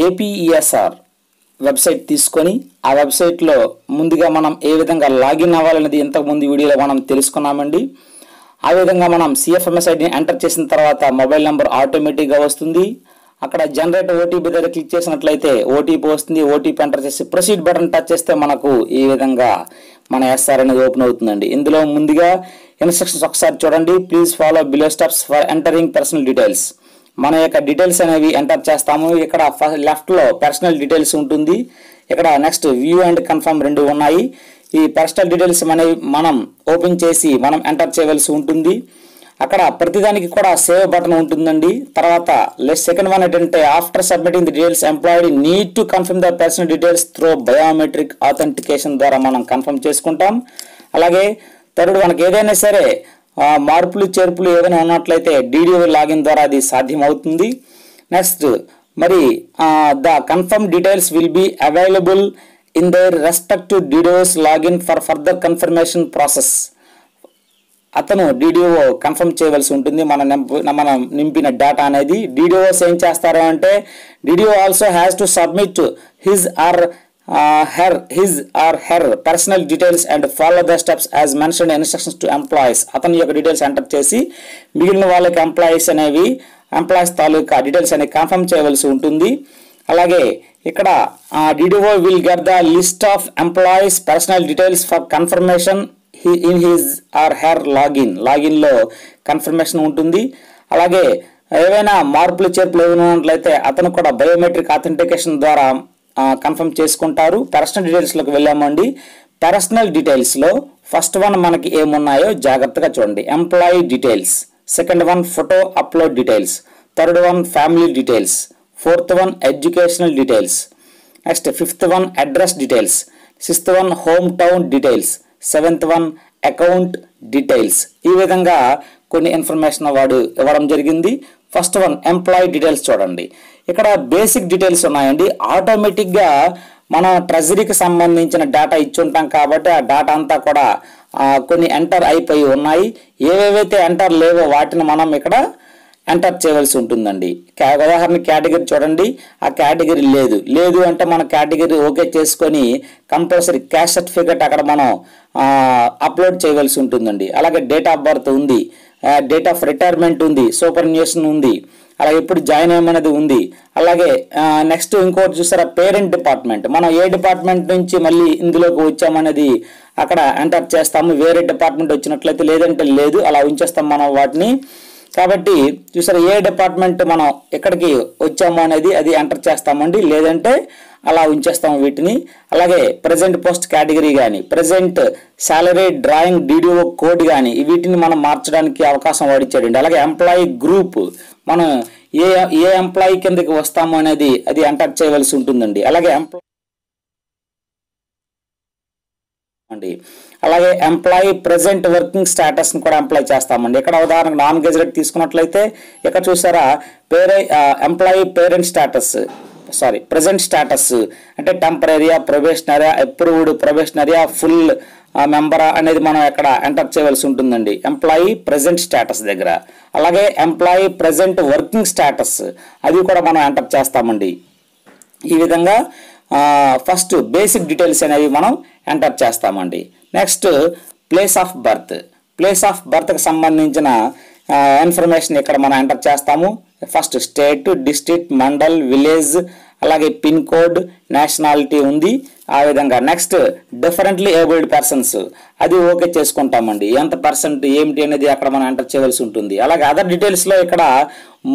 ఏపీఈఎస్ఆర్ website తీసుకొని ఆ వెబ్సైట్లో ముందుగా మనం ఏ విధంగా లాగిన్ అవ్వాలనేది ఇంతకుముందు వీడియోలో మనం తెలుసుకున్నామండి. ఆ విధంగా మనం సిఎఫ్ఎంఎస్ ఐడిని ఎంటర్ చేసిన తర్వాత మొబైల్ నెంబర్ ఆటోమేటిక్గా వస్తుంది. అక్కడ జనరేట్ ఓటీపీ దగ్గర క్లిక్ చేసినట్లయితే ఓటీపీ వస్తుంది. ఓటీపీ ఎంటర్ చేసి ప్రొసీడ్ బటన్ టచ్ చేస్తే మనకు ఈ విధంగా మన ఎస్ఆర్ అనేది ఓపెన్ అవుతుందండి. ఇందులో ముందుగా ఇన్స్ట్రక్షన్స్ ఒకసారి చూడండి. Please follow below steps for entering personal details. మన యొక్క డీటెయిల్స్ అనేవి ఎంటర్ చేస్తాము. ఇక్కడ లెఫ్ట్లో పర్సనల్ డీటెయిల్స్ ఉంటుంది. ఇక్కడ నెక్స్ట్ వ్యూ అండ్ కన్ఫర్మ్ రెండు ఉన్నాయి. ఈ పర్సనల్ డీటెయిల్స్ అనేవి మనం ఓపెన్ చేసి మనం ఎంటర్ చేయవలసి ఉంటుంది. అక్కడ ప్రతిదానికి కూడా సేవ్ బటన్ ఉంటుందండి. తర్వాత సెకండ్ వన్ ఏంటంటే after submitting the details employed need to confirm the personal details through biometric authentication ద్వారా మనం కన్ఫర్మ్ చేసుకుంటాం. అలాగే థర్డ్ మనకి ఏదైనా సరే మార్పులు చేర్పులు ఏదైనా ఉన్నట్లయితే DDO లాగిన్ ద్వారా అది సాధ్యమవుతుంది. నెక్స్ట్ మరి the confirm details will be available in their respective DDO's login for further confirmation process. అతను DDO కన్ఫర్మ్ చేయవలసి ఉంటుంది మనం నింపిన డేటా అనేది. DDOs ఏం చేస్తారు అంటే DDO also has to submit his or her personal details and follow the steps as mentioned instructions to employees. అతని యొక్క డీటెయిల్స్ ఎంటర్ చేసి మిగిలిన వాళ్ళకి ఎంప్లాయీస్ తాలూకా డీటెయిల్స్ అనేవి కన్ఫర్మ్ చేయవలసి ఉంటుంది. అలాగే ఇక్కడ DDO will get the list of employees personal details for confirmation in his or her లాగిన్లో కన్ఫర్మేషన్ ఉంటుంది. అలాగే ఏవైనా మార్పులు చేర్పులు ఏమైనా ఉన్నట్లయితే అతను కూడా బయోమెట్రిక్ ఆథెంటికేషన్ ద్వారా కన్ఫర్మ్ చేసుకుంటారు. పర్సనల్ డీటెయిల్స్లోకి వెళ్ళామండి. పర్సనల్ డీటెయిల్స్లో ఫస్ట్ వన్ మనకి ఏమున్నాయో జాగ్రత్తగా చూడండి. Employee details, second one photo upload details, third one family details, fourth one educational details, next fifth one address details, sixth one home town details, seventh one account details. ఈ విధంగా కొన్ని information వాడు ఇవ్వడం జరిగింది. ఫస్ట్ వన్ ఎంప్లాయీ డీటెయిల్స్ చూడండి. ఇక్కడ basic details ఉన్నాయండి. ఆటోమేటిక్గా మనం ట్రెజరీకి సంబంధించిన డేటా ఇచ్చి ఉంటాం కాబట్టి ఆ డేటా అంతా కూడా కొన్ని ఎంటర్ అయిపోయి ఉన్నాయి. ఏవేవైతే ఎంటర్ లేవో వాటిని మనం ఇక్కడ ఎంటర్ చేయవలసి ఉంటుందండి. ఉదాహరణ కేటగిరీ చూడండి. ఆ కేటగిరీ లేదు అంటే మన కేటగిరీ ఓకే చేసుకొని కంపల్సరీ క్యాస్ట్ సర్టిఫికేట్ అక్కడ మనం అప్లోడ్ చేయవలసి ఉంటుందండి. అలాగే డేట్ ఆఫ్ బర్త్ ఉంది, డేట్ ఆఫ్ రిటైర్మెంట్ ఉంది, సూపర్న్యూషన్ ఉంది, అలా ఎప్పుడు జాయిన్ అయ్యమనేది ఉంది. అలాగే నెక్స్ట్ ఇంకోటి చూసారా పేరెంట్ డిపార్ట్మెంట్. మనం ఏ డిపార్ట్మెంట్ నుంచి మళ్ళీ ఇందులోకి వచ్చామనేది అక్కడ ఎంటర్ చేస్తాము. వేరే డిపార్ట్మెంట్ వచ్చినట్లయితే లేదంటే లేదు, అలా ఉంచేస్తాం మనం వాటిని. కాబట్టి చూసారా ఏ డిపార్ట్మెంట్ మనం ఎక్కడికి వచ్చాము అనేది అది ఎంటర్ చేస్తామండి, లేదంటే అలా ఉంచేస్తాము వీటిని. అలాగే ప్రజెంట్ పోస్ట్ కేటగిరీ కానీ present salary drawing DDO code కానీ వీటిని మనం మార్చడానికి అవకాశం వాడిచ్చాడండి. అలాగే ఎంప్లాయీ గ్రూప్ మనం ఏ ఎంప్లాయీ కిందకి వస్తాము అనేది అది ఎంటర్ చేయవలసి ఉంటుందండి. అలాగే ఎంప్లాయీ ప్రెజెంట్ వర్కింగ్ స్టేటస్ ని కూడా ఎంప్లాయ్ చేస్తామండి. ఇక్కడ ఉదాహరణకు నాన్ గెజెట్ తీసుకున్నట్లయితే ఇక్కడ చూసారా ఎంప్లాయీ ప్రెజెంట్ స్టేటస్ అంటే టెంపరరీయా, ప్రొబేషనరీయా, అప్రూవ్డ్ ప్రొబేషనరీయా, ఫుల్ మెంబరా అనేది మనం ఇక్కడ ఎంటర్ చేయవలసి ఉంటుందండి ఎంప్లాయీ ప్రెజెంట్ స్టేటస్ దగ్గర. అలాగే ఎంప్లాయీ ప్రెజెంట్ వర్కింగ్ స్టేటస్ అది కూడా మనం ఎంటర్ చేస్తామండి. ఈ విధంగా ఫస్ట్ బేసిక్ డీటెయిల్స్ అనేవి మనం ఎంటర్ చేస్తామండి. నెక్స్ట్ ప్లేస్ ఆఫ్ బర్త్కి సంబంధించిన ఇన్ఫర్మేషన్ ఇక్కడ మనం ఎంటర్ చేస్తాము. First state, district, mandal, village, అలాగే పిన్ కోడ్, నేషనాలిటీ ఉంది. ఆ విధంగా నెక్స్ట్ డిఫరెంట్లీ ఏబుల్డ్ పర్సన్స్ అది ఓకే చేసుకుంటామండి. ఎంత పర్సెంట్ ఏమిటి అనేది అక్కడ మనం ఎంటర్ చేయవలసి ఉంటుంది. అలాగే అదర్ డీటెయిల్స్లో ఇక్కడ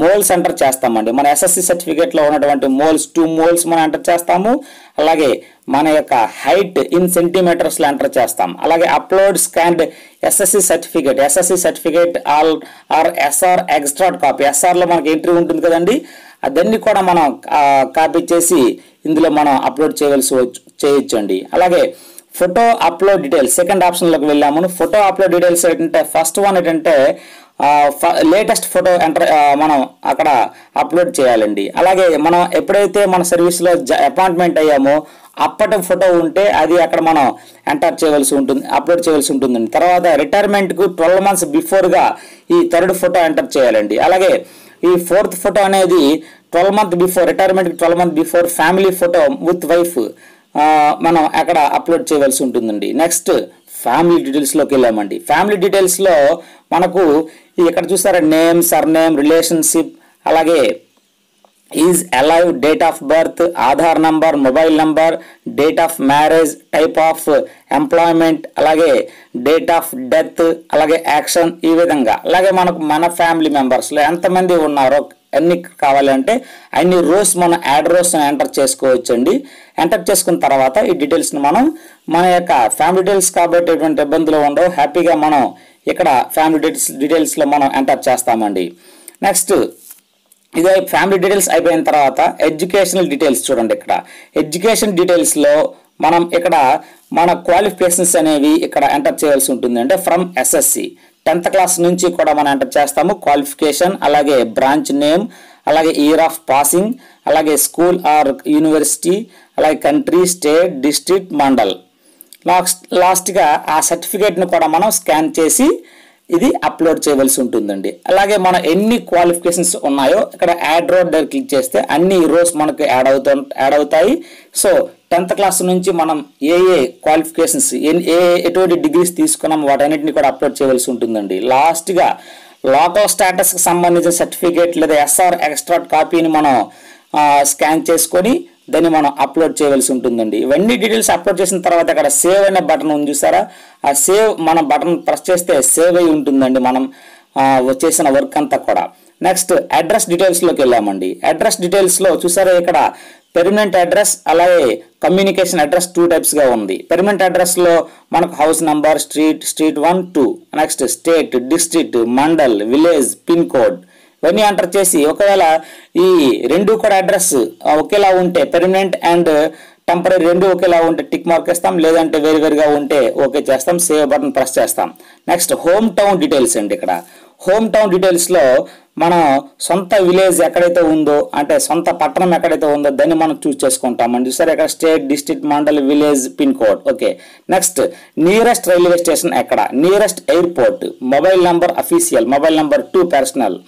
మోల్స్ ఎంటర్ చేస్తామండి. మన SSC సర్టిఫికేట్లో ఉన్నటువంటి మోల్స్ 2 మోల్స్ మనం ఎంటర్ చేస్తాము. అలాగే మన యొక్క హైట్ ఇన్ సెంటీమీటర్స్లో ఎంటర్ చేస్తాం. అలాగే upload scanned SSC certificate or SR extra copy, SRలో మనకి ఎంట్రీ ఉంటుంది కదండి, అదన్నీ కూడా మనం కాపీ చేసి ఇందులో మనం అప్లోడ్ చేయొచ్చండి. అలాగే ఫోటో అప్లోడ్ డీటెయిల్స్ సెకండ్ ఆప్షన్లోకి వెళ్ళాము. ఫోటో అప్లోడ్ డీటెయిల్స్ ఏంటంటే ఫస్ట్ వన్ ఏంటంటే లేటెస్ట్ ఫోటో మనం అక్కడ అప్లోడ్ చేయాలండి. అలాగే మనం ఎప్పుడైతే మన సర్వీస్లో అపాయింట్మెంట్ అయ్యామో అప్పటి ఫోటో ఉంటే అది అక్కడ మనం ఎంటర్ చేయవలసి ఉంటుంది, అప్లోడ్ చేయవలసి ఉంటుందండి. తర్వాత రిటైర్మెంట్కు 12 months బిఫోర్గా ఈ థర్డ్ ఫోటో ఎంటర్ చేయాలండి. అలాగే ఈ 4th ఫోటో అనేది 12 month బిఫోర్ రిటైర్మెంట్కి 12 month before family photo with wife మనం అక్కడ అప్లోడ్ చేయవలసి ఉంటుందండి. నెక్స్ట్ ఫ్యామిలీ డీటెయిల్స్లోకి వెళ్ళామండి. ఫ్యామిలీ డీటెయిల్స్లో మనకు ఇక్కడ చూసారా నేమ్, సర్నేమ్, రిలేషన్షిప్, అలాగే is alive, date of birth, Aadhaar number, mobile number, date of marriage, type of employment, అలాగే డేట్ ఆఫ్ డెత్, అలాగే యాక్షన్, ఈ విధంగా. అలాగే మనకు మన ఫ్యామిలీ మెంబర్స్లో ఎంతమంది ఉన్నారో అన్ని కావాలంటే అన్ని రోస్ మనం యాడ్ రోస్ ఎంటర్ చేసుకోవచ్చండి. ఎంటర్ చేసుకున్న తర్వాత ఈ డీటెయిల్స్ని మనం మన యొక్క ఫ్యామిలీ డీటెయిల్స్ కాబట్టి ఎటువంటి ఇబ్బందులు ఉండవు, హ్యాపీగా మనం ఇక్కడ ఫ్యామిలీ డీటెయిల్స్లో మనం ఎంటర్ చేస్తామండి. నెక్స్ట్ ఇదే ఫ్యామిలీ డీటెయిల్స్ అయిపోయిన తర్వాత ఎడ్యుకేషనల్ డీటెయిల్స్ చూడండి. ఇక్కడ ఎడ్యుకేషన్ డీటెయిల్స్లో మనం ఇక్కడ మన క్వాలిఫికేషన్స్ అనేవి ఇక్కడ ఎంటర్ చేయాల్సి ఉంటుంది. అంటే ఫ్రమ్ ఎస్ఎస్సి 10th క్లాస్ నుంచి కూడా మనం ఎంటర్ చేస్తాము క్వాలిఫికేషన్, అలాగే బ్రాంచ్ నేమ్, అలాగే ఇయర్ ఆఫ్ పాసింగ్, అలాగే స్కూల్ ఆర్ యూనివర్సిటీ, అలాగే కంట్రీ, స్టేట్, డిస్ట్రిక్ట్, మండల్. లాస్ట్గా ఆ సర్టిఫికేట్ని కూడా మనం స్కాన్ చేసి ఇది అప్లోడ్ చేయవలసి ఉంటుందండి. అలాగే మనం ఎన్ని క్వాలిఫికేషన్స్ ఉన్నాయో ఇక్కడ యాడ్ రో దగ్గర క్లిక్ చేస్తే అన్ని రోస్ మనకు యాడ్ అవుతాయి. సో 10th క్లాస్ నుంచి మనం ఏ క్వాలిఫికేషన్స్ ఎటువంటి డిగ్రీస్ తీసుకున్నాం వాటన్నిటిని కూడా అప్లోడ్ చేయవలసి ఉంటుందండి. లాస్ట్గా లోకల్ స్టేటస్కి సంబంధించిన సర్టిఫికేట్ లేదా ఎస్ఆర్ ఎక్స్ట్రాక్ట్ కాపీని మనం స్కాన్ చేసుకొని దాన్ని మనం అప్లోడ్ చేయవలసి ఉంటుందండి. ఇవన్నీ డీటెయిల్స్ అప్లోడ్ చేసిన తర్వాత అక్కడ సేవ్ అనే బటన్ ఉంది చూసారా, ఆ సేవ్ మన బటన్ ప్రెస్ చేస్తే సేవ్ అయి ఉంటుందండి మనం చేసిన వర్క్ అంతా కూడా. నెక్స్ట్ అడ్రస్ డీటెయిల్స్లోకి వెళ్ళామండి. అడ్రస్ డీటెయిల్స్లో చూసారా ఇక్కడ పెర్మనెంట్ అడ్రస్, అలాగే కమ్యూనికేషన్ అడ్రస్ 2 టైప్స్గా ఉంది. పెర్మనెంట్ అడ్రస్లో మనకు house number, street 1, 2, next state, district, mandal, village, pin code ఇవన్నీ ఎంటర్ చేసి ఒకవేళ ఈ రెండు కూడా అడ్రస్ ఒకేలా ఉంటే పెర్మనెంట్ అండ్ టెంపరీ రెండు ఒకేలా ఉంటే టిక్ మార్క్ వేస్తాం, లేదంటే వేరువేరుగా ఉంటే ఓకే చేస్తాం, సేవ్ బటన్ ప్రెస్ చేస్తాం. నెక్స్ట్ హోమ్ టౌన్ డీటెయిల్స్ అండి. ఇక్కడ హోమ్ టౌన్ డీటెయిల్స్లో మనం సొంత విలేజ్ ఎక్కడైతే ఉందో అంటే సొంత పట్టణం ఎక్కడైతే ఉందో దాన్ని మనం చూస్ చేసుకుంటామండి. సరే ఇక్కడ state, district, mandal, village, pin code okay. Next nearest railway station ఎక్కడ, nearest airport, mobile number official, mobile number 2 personal,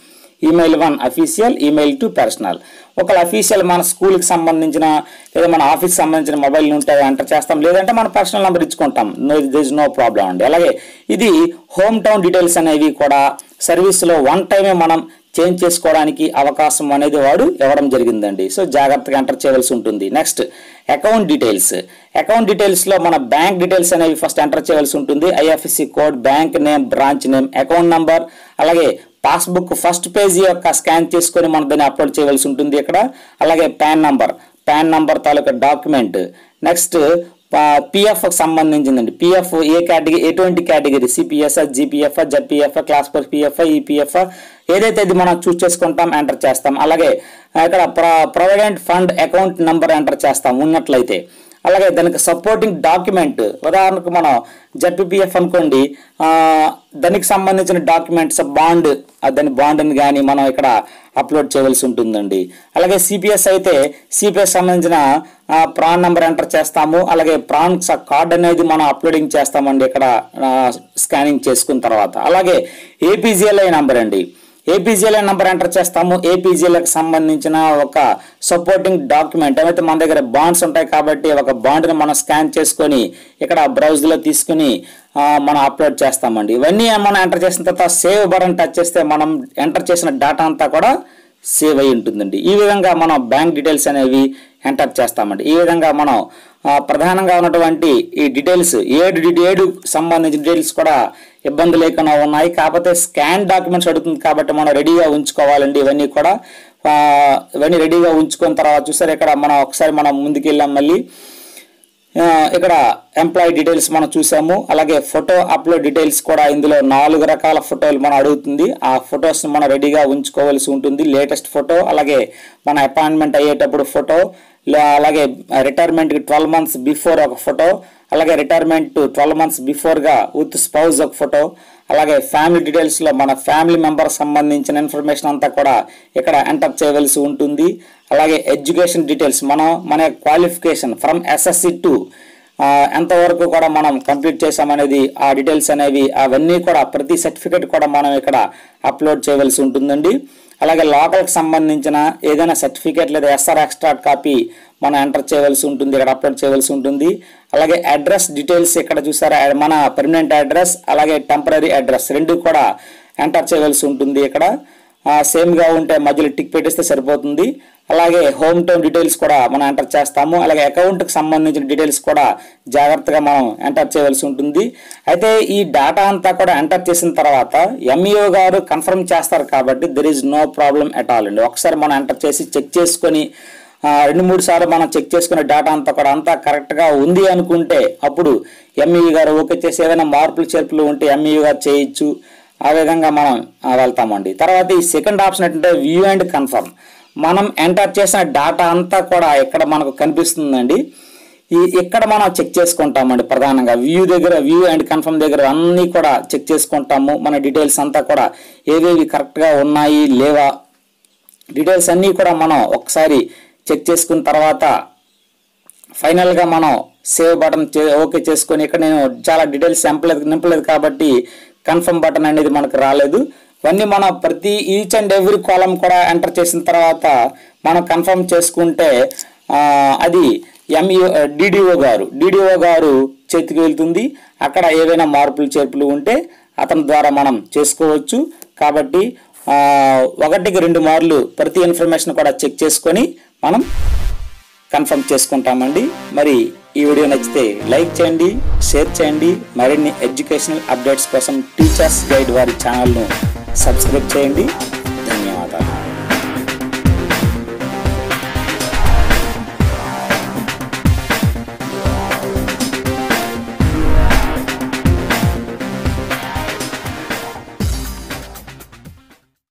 email 1 official, email 2 personal. ఒకవేళ అఫీషియల్ మన స్కూల్కి సంబంధించిన లేదా మన ఆఫీస్కి సంబంధించిన మొబైల్ ఉంటే ఎంటర్ చేస్తాం, లేదంటే మన పర్సనల్ నెంబర్ ఇచ్చుకుంటాం, దిస్ నో ప్రాబ్లం అండి. అలాగే ఇది హోమ్ టౌన్ డీటెయిల్స్ అనేవి కూడా సర్వీస్లో 1 టైమే మనం చేంజ్ చేసుకోవడానికి అవకాశం అనేది వాడు ఇవ్వడం జరిగిందండి. సో జాగ్రత్తగా ఎంటర్ చేయవలసి ఉంటుంది. Next account details. అకౌంట్ డీటెయిల్స్లో మన బ్యాంక్ డీటెయిల్స్ అనేవి ఫస్ట్ ఎంటర్ చేయవలసి ఉంటుంది. IFSC code, bank name, branch name, account number, అలాగే పాస్బుక్ ఫస్ట్ పేజీ యొక్క స్కాన్ చేసుకొని మనం దాన్ని అప్లోడ్ చేయవలసి ఉంటుంది ఇక్కడ. అలాగే పాన్ నంబర్ తాలూకా డాక్యుమెంట్. నెక్స్ట్ పిఎఫ్ సంబంధించిందండి. పిఎఫ్ ఏ కేటగిరీ, ఎటువంటి category, CPS, GPF, ZPF, class 4 PF, EPF ఏదైతే ఇది మనం చూస్ చేసుకుంటాం ఎంటర్ చేస్తాం. అలాగే ఇక్కడ provident fund account number enter చేస్తాం ఉన్నట్లయితే. అలాగే దానికి సపోర్టింగ్ డాక్యుమెంట్, ఉదాహరణకు మనం జడ్పిపిఎఫ్ అనుకోండి, దానికి సంబంధించిన డాక్యుమెంట్స్ బాండ్, దాని బాండ్ని కానీ మనం ఇక్కడ అప్లోడ్ చేయవలసి ఉంటుందండి. అలాగే సిపిఎస్ అయితే సిపిఎస్ సంబంధించిన ప్రాన్ నెంబర్ ఎంటర్ చేస్తాము. అలాగే ప్రాన్ కార్డ్ అనేది మనం అప్లోడింగ్ చేస్తామండి ఇక్కడ స్కానింగ్ చేసుకున్న తర్వాత. అలాగే ఏపీజీఎల్ఐ నెంబర్ అండి, ఏపీజీఎల్ఐ నెంబర్ ఎంటర్ చేస్తాము. ఏపీజీఎల్ఐకి సంబంధించిన ఒక సపోర్టింగ్ డాక్యుమెంట్ ఏమైతే మన దగ్గర బాండ్స్ ఉంటాయి కాబట్టి ఒక బాండ్ని మనం స్కాన్ చేసుకొని ఇక్కడ బ్రౌజ్లో తీసుకుని మనం అప్లోడ్ చేస్తామండి. ఇవన్నీ మనం ఎంటర్ చేసిన తర్వాత సేవ్ బటన్ టచ్ చేస్తే మనం ఎంటర్ చేసిన డేటా అంతా కూడా సేవ్ అయి ఉంటుందండి. ఈ విధంగా మనం బ్యాంక్ డీటెయిల్స్ అనేవి ఎంటర్ చేస్తామండి. ఈ విధంగా మనం ప్రధానంగా ఉన్నటువంటి ఈ డీటెయిల్స్ 7 సంబంధించిన డీటెయిల్స్ కూడా ఇబ్బంది లేకుండా ఉన్నాయి. కాకపోతే స్కాన్ డాక్యుమెంట్స్ అడుగుతుంది కాబట్టి మనం రెడీగా ఉంచుకోవాలండి. ఇవన్నీ కూడా ఇవన్నీ రెడీగా ఉంచుకున్న తర్వాత చూసారు ఇక్కడ మనం ఒకసారి మనం ముందుకు వెళ్ళాం. మళ్ళీ ఇక్కడ ఎంప్లాయీ డీటెయిల్స్ మనం చూసాము. అలాగే ఫోటో అప్లోడ్ డీటెయిల్స్ కూడా ఇందులో 4 రకాల ఫోటోలు మనం అడుగుతుంది. ఆ ఫొటోస్ని మనం రెడీగా ఉంచుకోవాల్సి ఉంటుంది. లేటెస్ట్ ఫోటో, అలాగే మన అపాయింట్మెంట్ అయ్యేటప్పుడు ఫోటో, అలాగే రిటైర్మెంట్కి 12 months బిఫోర్ ఒక ఫోటో, అలాగే రిటైర్మెంట్ 12 months బిఫోర్గా విత్ స్పౌజ్ ఒక ఫోటో, అలాగే ఫ్యామిలీ డీటెయిల్స్లో మన ఫ్యామిలీ మెంబర్ సంబంధించిన ఇన్ఫర్మేషన్ అంతా కూడా ఇక్కడ ఎంటర్ చేయవలసి ఉంటుంది. అలాగే ఎడ్యుకేషన్ డీటెయిల్స్ మన క్వాలిఫికేషన్ ఫ్రమ్ ఎస్ఎస్సి టు ఎంతవరకు కూడా మనం కంప్లీట్ చేసామనేది ఆ డీటెయిల్స్ అనేవి అవన్నీ కూడా ప్రతి సర్టిఫికేట్ కూడా మనం ఇక్కడ అప్లోడ్ చేయవలసి ఉంటుందండి. అలాగే లోకల్కి సంబంధించిన ఏదైనా సర్టిఫికేట్ లేదా ఎస్ఆర్ ఎక్స్ట్రాక్ట్ కాపీ మనం ఎంటర్ చేయవలసి ఉంటుంది, ఇక్కడ అప్లోడ్ చేయవలసి ఉంటుంది. అలాగే అడ్రస్ డీటెయిల్స్ ఇక్కడ చూసారా, మన పర్మనెంట్ అడ్రస్ అలాగే టెంపరీ అడ్రస్ రెండు కూడా ఎంటర్ చేయవలసి ఉంటుంది. ఇక్కడ సేమ్గా ఉంటే మధ్యలో టిక్ పెట్టేస్తే సరిపోతుంది. అలాగే హోమ్ టౌన్ డీటెయిల్స్ కూడా మనం ఎంటర్ చేస్తాము. అలాగే అకౌంట్కి సంబంధించిన డీటెయిల్స్ కూడా జాగ్రత్తగా మనం ఎంటర్ చేయవలసి ఉంటుంది. అయితే ఈ డేటా అంతా కూడా ఎంటర్ చేసిన తర్వాత ఎంఈఓ గారు కన్ఫర్మ్ చేస్తారు కాబట్టి there is no problem at all అండి. ఒకసారి మనం ఎంటర్ చేసి చెక్ చేసుకొని 2-3 సార్లు మనం చెక్ చేసుకునే డేటా అంతా కూడా అంతా కరెక్ట్గా ఉంది అనుకుంటే అప్పుడు ఎంఈఓ గారు ఓకే చేసి ఏదైనా మార్పులు చేర్పులు ఉంటే ఎంఈఓ గారు చేయొచ్చు. ఆ విధంగా మనం వెళ్తామండి. తర్వాత ఈ సెకండ్ ఆప్షన్ ఏంటంటే వ్యూ అండ్ కన్ఫర్మ్. మనం ఎంటర్ చేసిన డేటా అంతా కూడా ఇక్కడ మనకు కనిపిస్తుందండి. ఇక్కడ మనం చెక్ చేసుకుంటామండి. ప్రధానంగా వ్యూ అండ్ కన్ఫర్మ్ దగ్గర అన్నీ కూడా చెక్ చేసుకుంటాము. మన డీటెయిల్స్ అంతా కూడా ఏవేవి కరెక్ట్గా ఉన్నాయి లేవా డీటెయిల్స్ అన్నీ కూడా మనం ఒకసారి చెక్ చేసుకున్న తర్వాత ఫైనల్గా మనం సేవ్ బటన్ ఓకే చేసుకొని ఇక్కడ నేను చాలా డీటెయిల్స్ నింపలేదు కాబట్టి కన్ఫర్మ్ బటన్ అనేది మనకు రాలేదు. ఇవన్నీ మనం ప్రతి ఈచ్ అండ్ ఎవ్రీ కాలం కూడా ఎంటర్ చేసిన తర్వాత మనం కన్ఫర్మ్ చేసుకుంటే అది డిడిఓ గారు చేతికి వెళ్తుంది. అక్కడ ఏవైనా మార్పులు చేర్పులు ఉంటే అతని ద్వారా మనం చేసుకోవచ్చు. కాబట్టి 1-2 మార్లు ప్రతి ఇన్ఫర్మేషన్ కూడా చెక్ చేసుకొని మనం కన్ఫర్మ్ చేసుకుంటామండి. మరి ఈ వీడియో నచ్చితే లైక్ చేయండి, షేర్ చేయండి. మరిన్ని ఎడ్యుకేషనల్ అప్డేట్స్ కోసం టీచర్స్ గైడ్ వారి ఛానల్ను సబ్స్క్రైబ్ చేయండి.